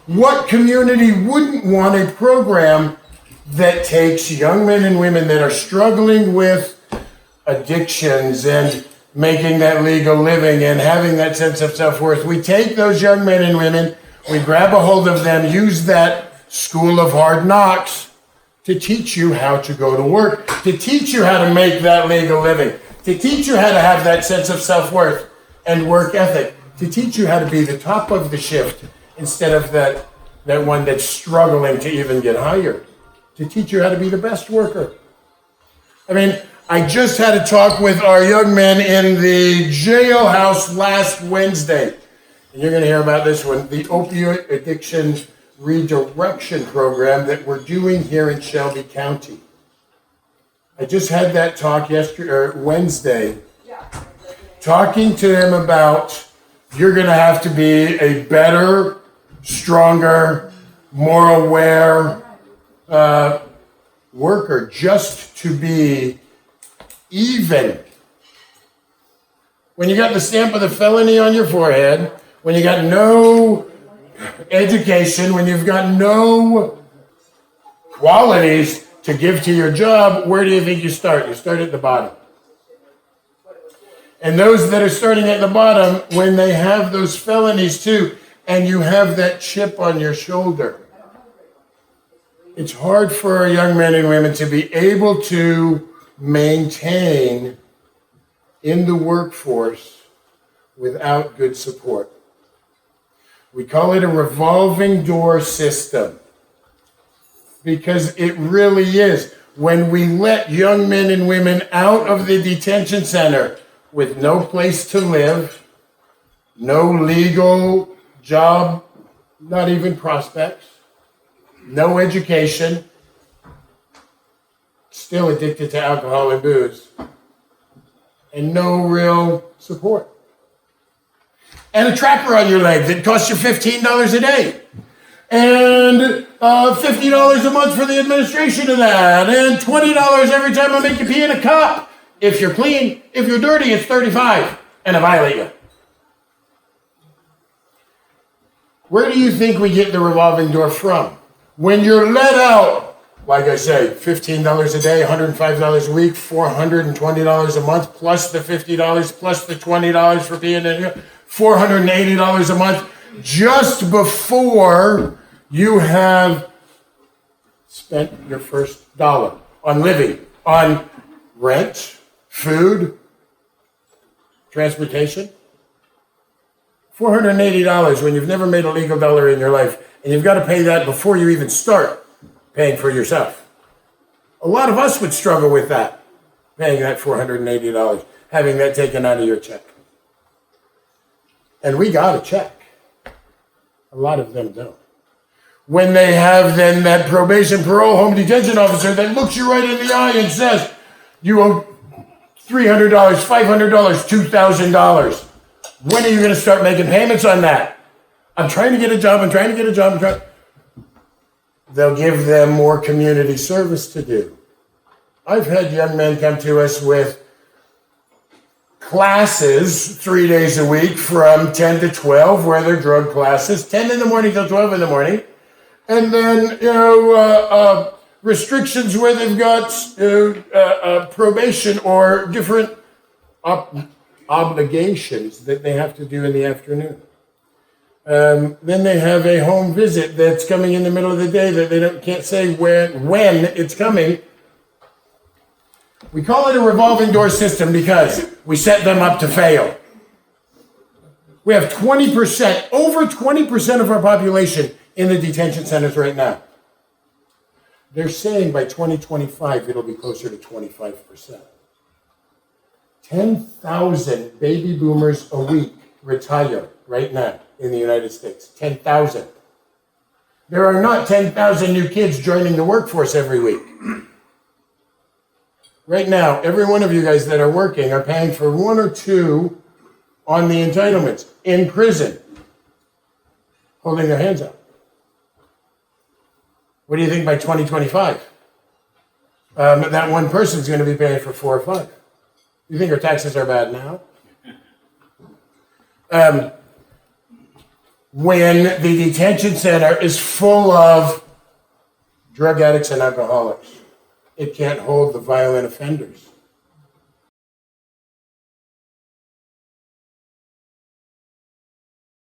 What community wouldn't want a program that takes young men and women that are struggling with addictions and making that legal living and having that sense of self-worth? We take those young men and women, we grab a hold of them, use that school of hard knocks to teach you how to go to work, to teach you how to make that legal living, to teach you how to have that sense of self-worth and work ethic, to teach you how to be the top of the shift instead of that one that's struggling to even get hired, to teach you how to be the best worker. I mean, I just had a talk with our young men in the jailhouse last Wednesday. And you're going to hear about this one, the opioid addiction redirection program that we're doing here in Shelby County. I just had that talk Wednesday, talking to them about you're going to have to be a better, stronger, more aware worker just to be even. When you got the stamp of the felony on your forehead, when you got no education, when you've got no qualities to give to your job, where do you think you start? You start at the bottom. And those that are starting at the bottom, when they have those felonies too, and you have that chip on your shoulder, it's hard for our young men and women to be able to maintain in the workforce without good support. We call it a revolving door system because it really is. When we let young men and women out of the detention center with no place to live, no legal job, not even prospects, no education, still addicted to alcohol and booze, and no real support. And a tracker on your leg that costs you $15 a day. And $50 a month for the administration of that. And $20 every time I make you pee in a cup. If you're clean, if you're dirty, it's $35. And I violate you. Where do you think we get the revolving door from? When you're let out, like I say, $15 a day, $105 a week, $420 a month, plus the $50, plus the $20 for being in here, $480 a month, just before you have spent your first dollar on living, on rent, food, transportation. $480 when you've never made a legal dollar in your life, and you've got to pay that before you even start paying for yourself. A lot of us would struggle with that, paying that $480, having that taken out of your check. And we got a check. A lot of them don't. When they have then that probation, parole, home detention officer that looks you right in the eye and says, you owe $300, $500, $2,000. When are you going to start making payments on that? I'm trying to get a job. They'll give them more community service to do. I've had young men come to us with classes 3 days a week from 10 to 12, where they're drug classes, 10 in the morning till 12 in the morning. And then, restrictions where they've got probation or different obligations that they have to do in the afternoon. Then they have a home visit that's coming in the middle of the day that they can't say when it's coming. We call it a revolving door system because we set them up to fail. We have 20%, over 20% of our population in the detention centers right now. They're saying by 2025 it'll be closer to 25%. 10,000 baby boomers a week retire right now in the United States. 10,000. There are not 10,000 new kids joining the workforce every week. Right now, every one of you guys that are working are paying for 1 or 2 on the entitlements in prison, holding their hands up. What do you think by 2025? That one person's going to be paying for 4 or 5. You think our taxes are bad now? when the detention center is full of drug addicts and alcoholics. It can't hold the violent offenders.